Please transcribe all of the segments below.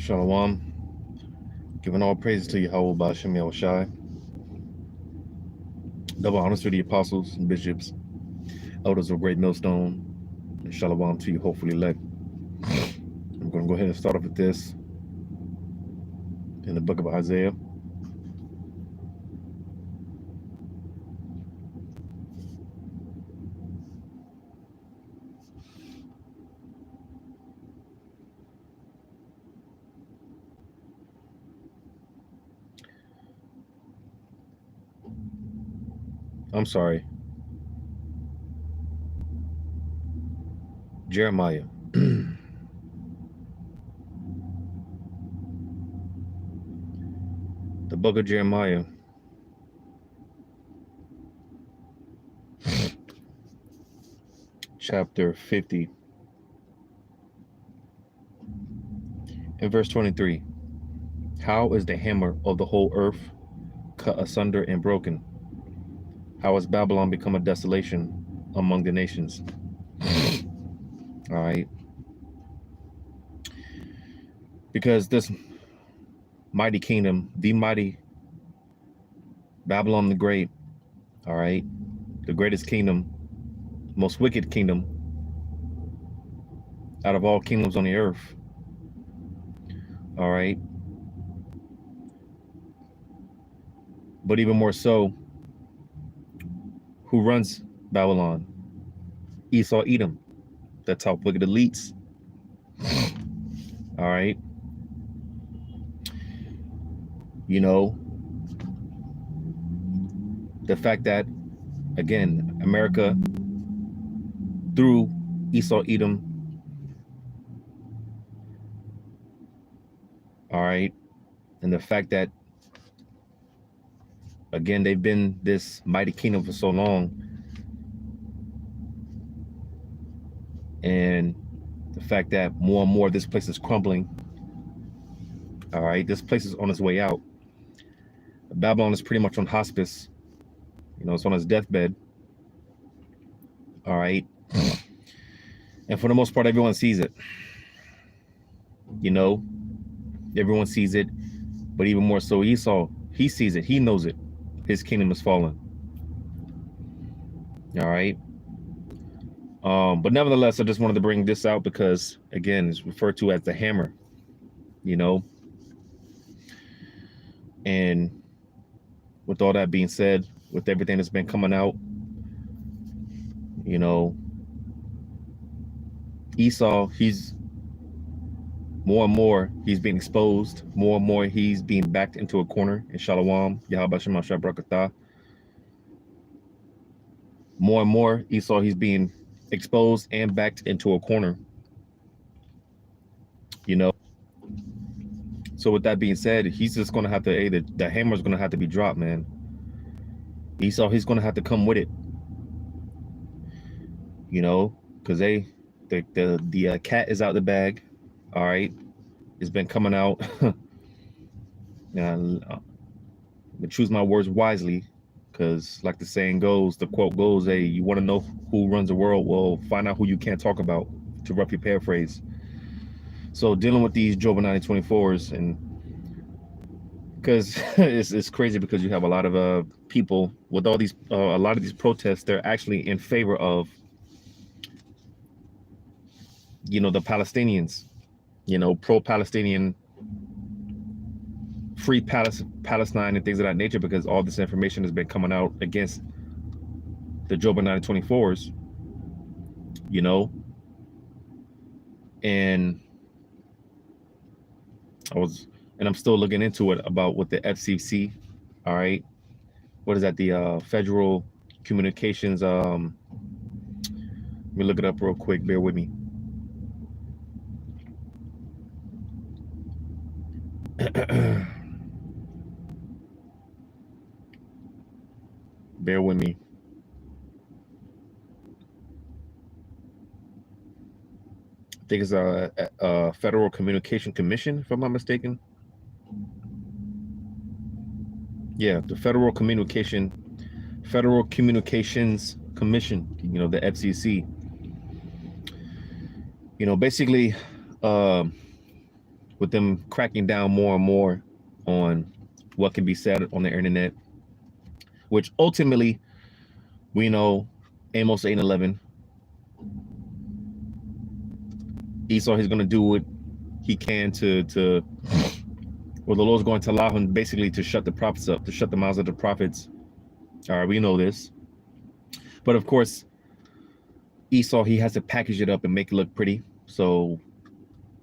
Shalom. Giving all praises to Yahweh Ba'Shem Yahushai. Double honors to the apostles and bishops, elders of Great Millstone, and Shalom to you, hopefully elect. I'm going to go ahead and start off with this in the book of Isaiah. I'm sorry. Jeremiah. The book of Jeremiah. Chapter 50. In verse 23. How is the hammer of the whole earth cut asunder and broken? How has Babylon become a desolation among the nations? All right. Because this mighty kingdom, the mighty Babylon the Great, all right, the greatest kingdom, most wicked kingdom out of all kingdoms on the earth, all right. But even more so, who runs Babylon? Esau, Edom, the top wicked elites. All right. You know, the fact that, again, America, through Esau, Edom, all right, and the fact that, again, they've been this mighty kingdom for so long, and the fact that more and more this place is crumbling, all right, this place is on its way out. Babylon is pretty much on hospice. You know, it's on its deathbed. All right. And for the most part, everyone sees it. You know, everyone sees it. But even more so, Esau, he sees it. He knows it. His kingdom is fallen. All right. But nevertheless, I just wanted to bring this out because, again, it's referred to as the hammer, you know. And with all that being said, with everything that's been coming out, you know, Esau, he's more and more, he's being exposed. More and more, he's being backed into a corner. In Shalom, Yahweh Shema Shabrakatah. More and more, Esau, he's being exposed and backed into a corner. You know. So with that being said, he's just going to have to, the hammer's going to have to be dropped, man. Esau, he's going to have to come with it. You know, because the cat is out the bag. All right. It's been coming out. And I choose my words wisely, because like the saying goes, the quote goes, hey, you want to know who runs the world? Well, find out who you can't talk about, to roughly paraphrase. So dealing with these Job 9024s, and because it's crazy, because you have a lot of people with all these a lot of these protests, they're actually in favor of, you know, the Palestinians, you know, pro-Palestinian, free Palestine and things of that nature, because all this information has been coming out against the Job 9024s, you know. And I'm still looking into it about what the FCC, all right, what is that, the Federal Communications, let me look it up real quick, bear with me. Bear with me. I think it's a Federal Communication Commission, if I'm not mistaken. Yeah, the Federal Communications Commission, you know, the FCC. You know, basically, with them cracking down more and more on what can be said on the internet, which ultimately we know Amos 8:11, Esau, he's going to do what he can to well, the Lord's going to allow him basically to shut the prophets up, to shut the mouths of the prophets. All right, we know this. But of course, Esau, he has to package it up and make it look pretty. So,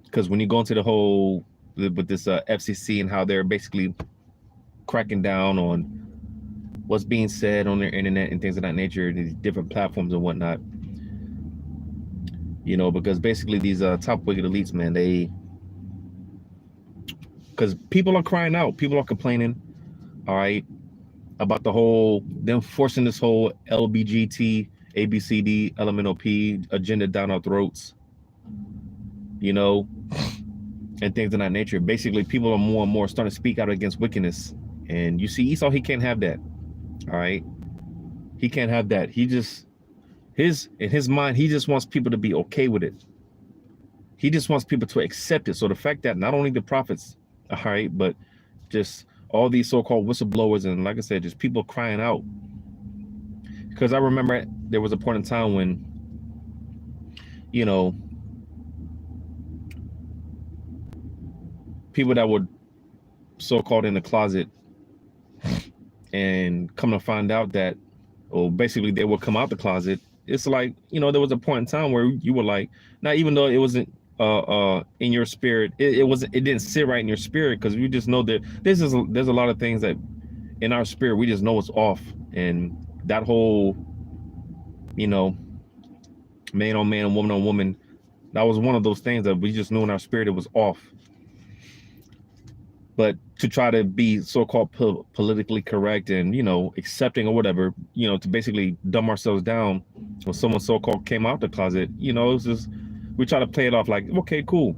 because when you go into the whole, with this FCC and how they're basically cracking down on what's being said on their internet and things of that nature, these different platforms and whatnot, you know, because basically these top wicked elites, man, because people are crying out, people are complaining, all right, about the whole, them forcing this whole LBGT, ABCD, LMNOP agenda down our throats, you know, and things of that nature. Basically, people are more and more starting to speak out against wickedness. And you see, Esau, he can't have that, all right? He can't have that. He just, in his mind, he just wants people to be okay with it. He just wants people to accept it. So the fact that not only the prophets, all right, but just all these so-called whistleblowers and, like I said, just people crying out. Because I remember there was a point in time when, you know, people that were so-called in the closet and come to find out that, or basically they would come out the closet. It's like, you know, there was a point in time where you were like, now, even though it wasn't in your spirit, it didn't sit right in your spirit, because we just know that there's a lot of things that in our spirit we just know it's off. And that whole, you know, man on man and woman on woman, that was one of those things that we just knew in our spirit it was off. But to try to be so-called politically correct and, you know, accepting or whatever, you know, to basically dumb ourselves down when someone so-called came out the closet, you know, it's just, we try to play it off like, okay, cool.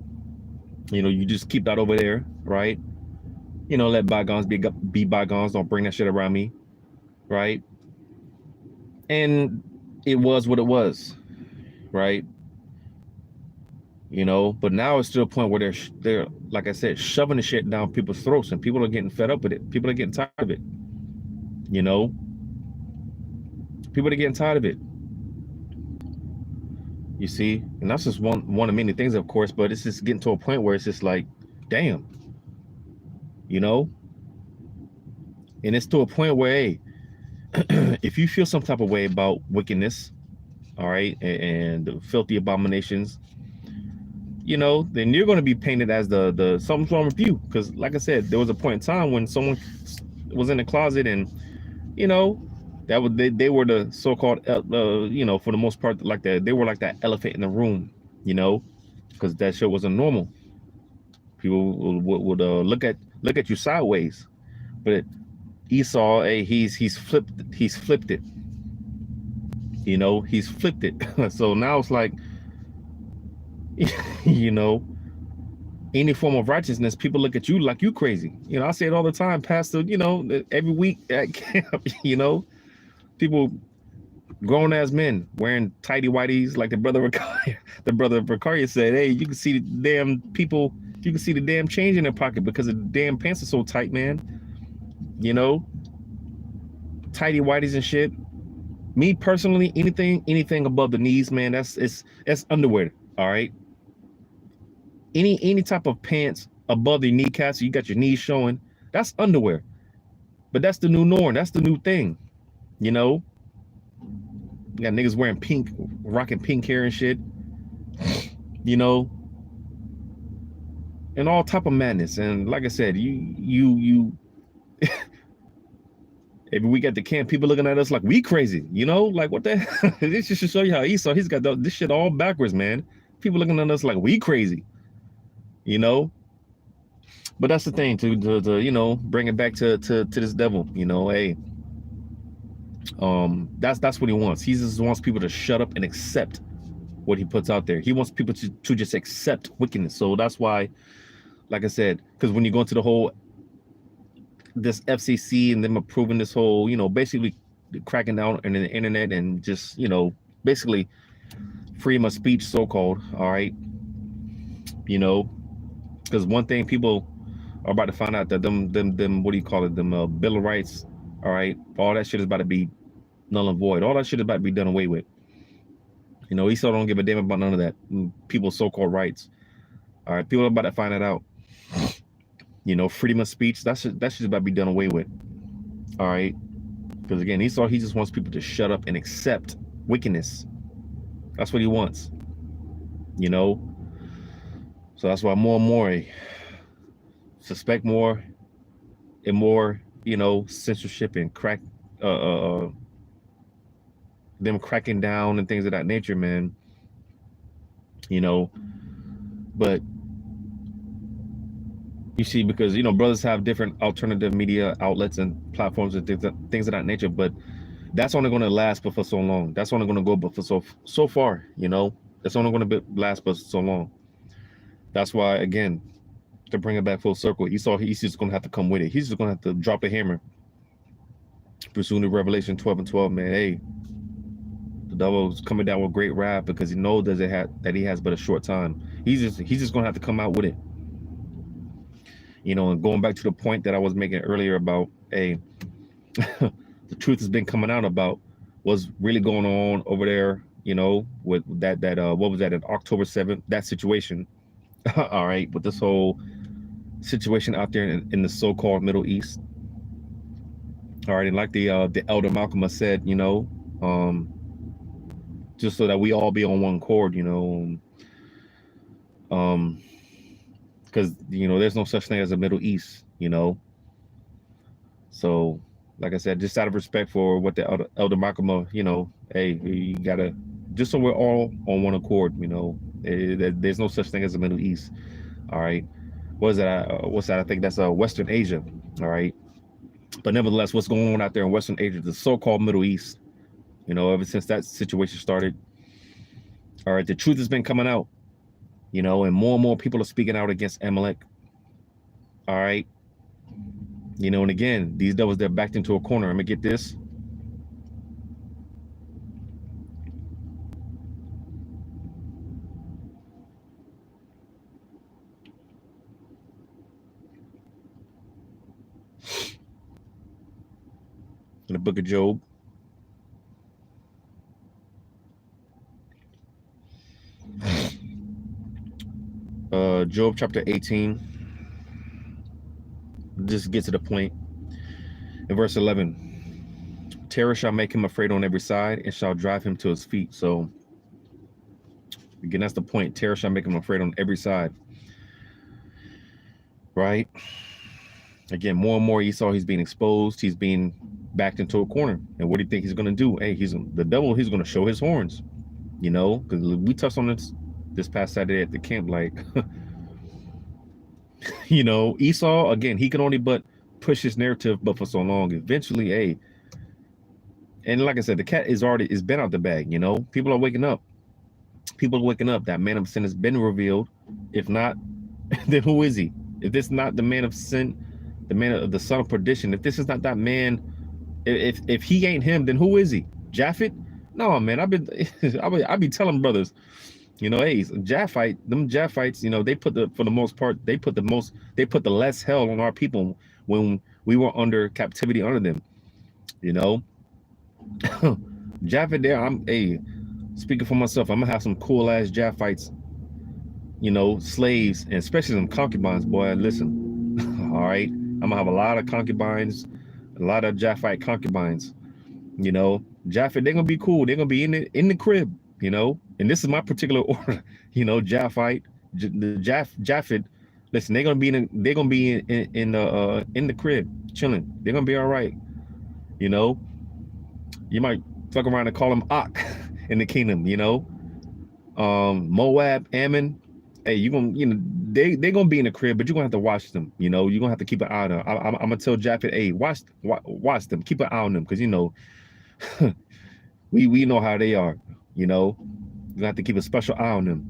You know, you just keep that over there, right? You know, let bygones be bygones. Don't bring that shit around me, right? And it was what it was, right? You know, but now it's to a point where they're like I said, shoving the shit down people's throats, and people are getting fed up with it. People are getting tired of it. You know, people are getting tired of it. You see, and that's just one of many things, of course, but it's just getting to a point where it's just like, damn, you know, and it's to a point where, hey, if you feel some type of way about wickedness, all right, and the filthy abominations, you know, then you're going to be painted as the something's wrong with you. Because like I said, there was a point in time when someone was in the closet and, you know, that was they were the so-called you know, for the most part, like that, they were like that elephant in the room, you know, because that shit wasn't normal. People would look at you sideways. But Esau, hey, he's flipped it, you know, he's flipped it. So now it's like, you know, any form of righteousness, people look at you like you crazy. You know, I say it all the time, Pastor, you know, every week at camp, you know, people, grown ass men wearing tighty whities, like the brother Ricaria said, hey, you can see the damn people, you can see the damn change in their pocket because the damn pants are so tight, man. You know, tighty whities and shit. Me personally, anything above the knees, man, that's underwear. All right. Any type of pants above the kneecaps, so you got your knees showing, that's underwear. But that's the new norm. That's the new thing. You know, you got niggas wearing pink, rocking pink hair and shit. You know, and all type of madness. And like I said, you every week at the camp, people looking at us like we crazy. You know, like what the hell? This just should show you how Esau, he's got this shit all backwards, man. People looking at us like we crazy. You know, but that's the thing, to you know, bring it back to this devil. You know, hey, that's what he wants. He just wants people to shut up and accept what he puts out there. He wants people to just accept wickedness. So that's why, like I said, because when you go into the whole this FCC and them approving this whole, you know, basically cracking down on the internet and just, you know, basically freedom of speech, so-called, all right, you know, Because one thing people are about to find out that them what do you call it, them Bill of Rights, all right, all that shit is about to be null and void. All that shit is about to be done away with. You know, Esau don't give a damn about none of that. People's so-called rights. All right, people are about to find that out. You know, freedom of speech, that shit about to be done away with. All right, because again, Esau, he just wants people to shut up and accept wickedness. That's what he wants. You know, so that's why more and more I suspect more and more, you know, censorship and them cracking down and things of that nature, man. You know, but you see, because, you know, brothers have different alternative media outlets and platforms and things of that nature, but that's only going to last but for so long. That's only going to go but for so far, you know. That's only going to last but so long. That's why, again, to bring it back full circle, Esau, he's just going to have to come with it. He's just going to have to drop the hammer. Pursuing the Revelation 12:12, man. Hey, the devil's coming down with great wrath because he knows that he has but a short time. He's just going to have to come out with it. You know, and going back to the point that I was making earlier about, hey, the truth has been coming out about what's really going on over there, you know, with that what was that, in October 7th, that situation. All right, with this whole situation out there in the so-called Middle East. All right, and like the elder Malcolm has said, you know, just so that we all be on one accord, you know, because, you know, there's no such thing as a Middle East, you know. So, like I said, just out of respect for what the elder Malcolm, you know, hey, you gotta, just so we're all on one accord, you know, there's no such thing as a Middle East. All right, what's that? I think that's Western Asia. All right, but nevertheless, what's going on out there in Western Asia, the so-called Middle East, you know, ever since that situation started. All right, the truth has been coming out, you know, and more people are speaking out against Amalek. All right, you know, and again, these devils, they're backed into a corner. I'm gonna get this. In the book of Job. Job chapter 18. Just get to the point. In verse 11, terror shall make him afraid on every side and shall drive him to his feet. So again, that's the point. Terror shall make him afraid on every side. Right? Again, more and more Esau, he's being exposed. He's being backed into a corner. And what do you think he's going to do? Hey, the devil, he's going to show his horns. You know, because we touched on this past Saturday at the camp, like, you know, Esau, again, he can only but push his narrative but for so long. Eventually, hey, and like I said, the cat is been out the bag, you know. People are waking up. People are waking up. That man of sin has been revealed. If not, then who is he? If this is not the man of sin, the man of the son of perdition, if this is not that man, if he ain't him, then who is he? Japhet? No, man, I be telling brothers, you know, hey, them Japhites, you know, they put for the most part, they put the less hell on our people when we were under captivity under them, you know. Japhet there, speaking for myself, I'm gonna have some cool ass Japhites, you know, slaves, and especially some concubines, boy, listen. All right, I'm gonna have a lot of concubines, a lot of Japhite concubines, you know. Japhet, they're gonna be cool, they're gonna be in the crib, you know. And this is my particular order, you know. Japhet, listen, they're gonna be in the crib chilling. They're gonna be all right, you know. You might fuck around and call them Ak in the kingdom, you know. Moab, Ammon, hey, you know, they gonna be in the crib, but you're gonna have to watch them, you know. You're gonna have to keep an eye on them. I'm gonna tell Japhet, hey, watch them, keep an eye on them, because, you know, we know how they are, you know. You have to keep a special eye on them.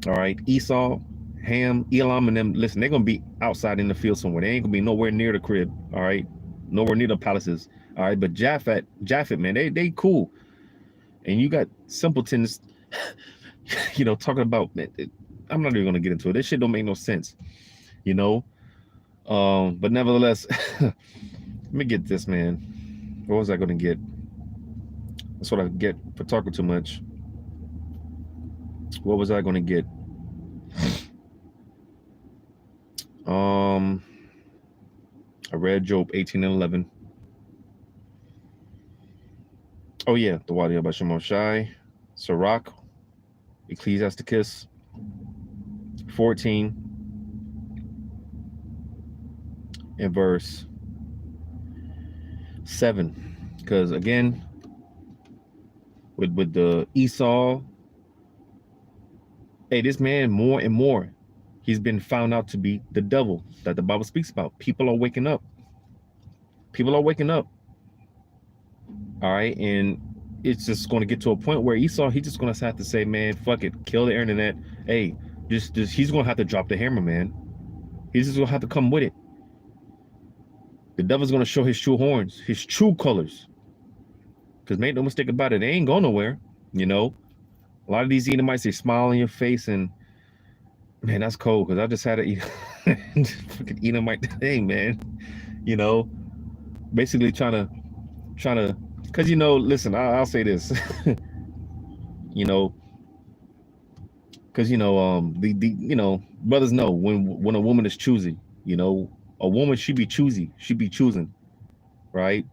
All right, Esau, Ham, Elam, and them, listen, they're gonna be outside in the field somewhere. They ain't gonna be nowhere near the crib. All right, nowhere near the palaces. All right, but Japhet, man, they cool. And you got simpletons, you know, talking about, I'm not even gonna get into it. This shit don't make no sense, you know. But nevertheless, let me get this, man. What was I gonna get? That's what I get for talking too much. What was I gonna get? I read Job 18:11. Oh yeah, the Wadi by Shimon Shai, Sirach, Ecclesiasticus 14 and verse 7. Because again, with the Esau, hey, this man more and more, he's been found out to be the devil that the Bible speaks about. People are waking up. People are waking up. All right, and it's just going to get to a point where Esau, he's just going to have to say, man, fuck it, kill the internet. Hey, just he's going to have to drop the hammer, man. He's just going to have to come with it. The devil's going to show his true horns, his true colors. Because make no mistake about it, they ain't going nowhere, you know. A lot of these Edomites, they smile in your face, and man, that's cold. Because I just had a fucking Edomite today, man. You know, basically trying to, because you know, listen, I'll say this, you know, because you know, the you know, brothers know when a woman is choosy, you know, a woman should be choosy, should be choosing, right?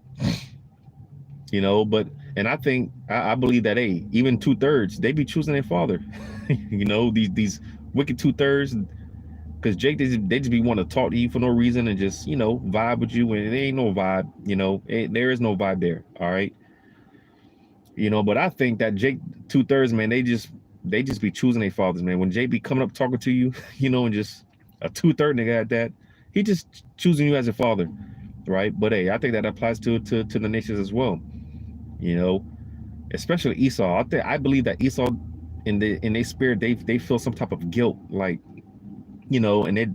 You know, but and I think I believe that even 2/3 they be choosing their father. You know, these wicked 2/3, because Jake they just be want to talk to you for no reason and just, you know, vibe with you, and there ain't no vibe, you know, there is no vibe there. All right, you know, but I think that Jake 2/3, man, they just be choosing their fathers, man. When Jake be coming up talking to you, you know, and just a 2/3 nigga at that, he just choosing you as a father, right? But hey, I think that applies to the nations as well. You know, especially Esau. I believe that Esau, in their spirit, they feel some type of guilt, like, you know, and they're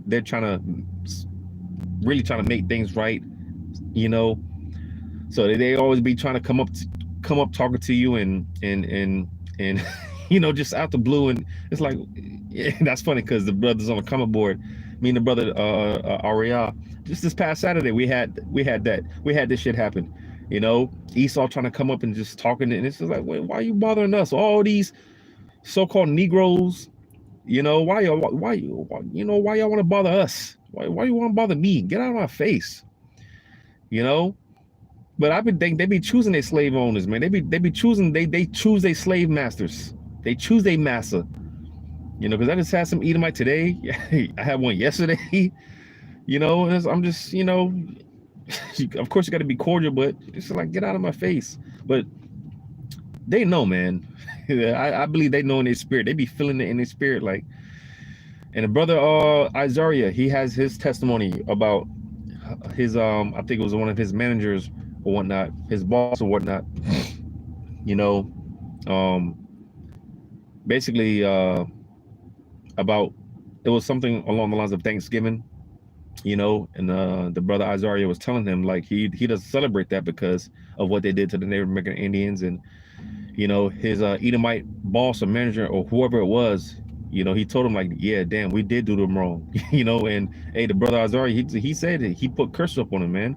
really trying to make things right, you know. So they always be trying to come up talking to you and you know, just out the blue, and it's like, yeah, that's funny because the brothers on the comment board, me and the brother Aria, just this past Saturday we had this shit happen. You know, Esau trying to come up and just talking, and it's just like, wait, why are you bothering us? All these so-called Negroes, you know, why y'all want to bother us? Why you want to bother me? Get out of my face, you know. But I've been thinking they be choosing their slave owners, man. They be choosing they choose their slave masters. They choose their master, you know. Because I just had some Edomite today. I had one yesterday. You know, and I'm just, you know. Of course you got to be cordial, but it's like, get out of my face. But they know, man. I believe they know in their spirit. They be feeling it in their spirit, like. And the brother Isaiah, he has his testimony about his I think it was one of his managers or whatnot, his boss or whatnot. You know, basically about, it was something along the lines of Thanksgiving. You know, and the brother Isaiah was telling him, like, he doesn't celebrate that because of what they did to the Native American Indians. And, you know, his Edomite boss or manager or whoever it was, you know, he told him, like, yeah, damn, we did do them wrong. You know, and hey, the brother Isaiah, he said it, he put curse up on him, man.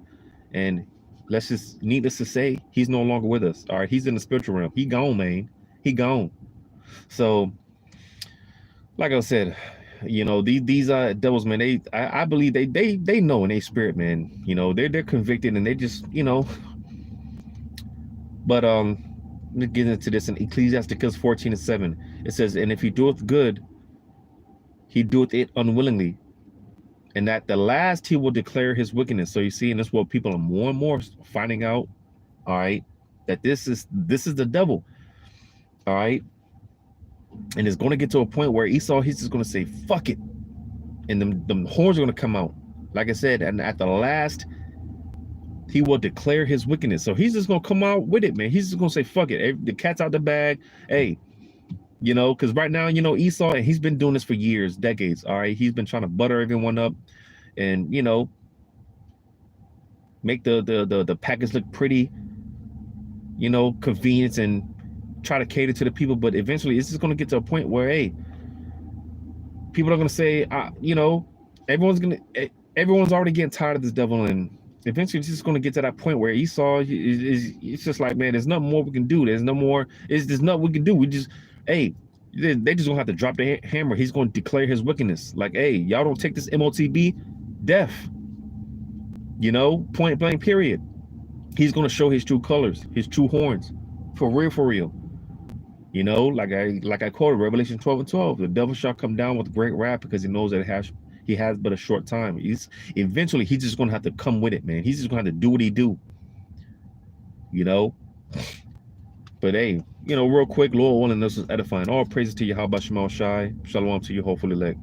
And needless to say, he's no longer with us. All right, he's in the spiritual realm. He gone, man. He gone. So, like I said, you know, these devils, man, I believe they know in their spirit, man. You know, they're convicted, and they just, you know. But let me get into this in Ecclesiasticus 14:7. It says, and if he doeth good, he doeth it unwillingly, and at the last he will declare his wickedness. So you see, in this world, people are more and more finding out, all right, that this is the devil, all right. And it's going to get to a point where Esau, he's just going to say, fuck it. And them horns are going to come out. Like I said, and at the last, he will declare his wickedness. So he's just going to come out with it, man. He's just going to say, fuck it. The cat's out the bag. Hey, you know, because right now, you know, Esau, and he's been doing this for years, decades. All right. He's been trying to butter everyone up and, you know, make the package look pretty, you know, convenience, and try to cater to the people. But eventually it's just going to get to a point where, hey, People are gonna say, you know, everyone's already getting tired of this devil, and eventually it's just gonna get to that point where Esau is it's just like, man, there's nothing more we can do. There's no more. There's nothing we can do. We just, hey, they just gonna have to drop the hammer. He's gonna declare his wickedness. Like, hey, y'all don't take this MOTB, death. You know, point blank, period. He's gonna show his true colors, his true horns, for real, for real. You know, like I quoted Revelation 12:12. The devil shall come down with great wrath because he knows that he has but a short time. He's just gonna have to come with it, man. He's just gonna have to do what he do. You know. But hey, you know, real quick, Lord willing, this is edifying. All praises to you, how about Shemal Shai. Shalom to you, hopefully, like.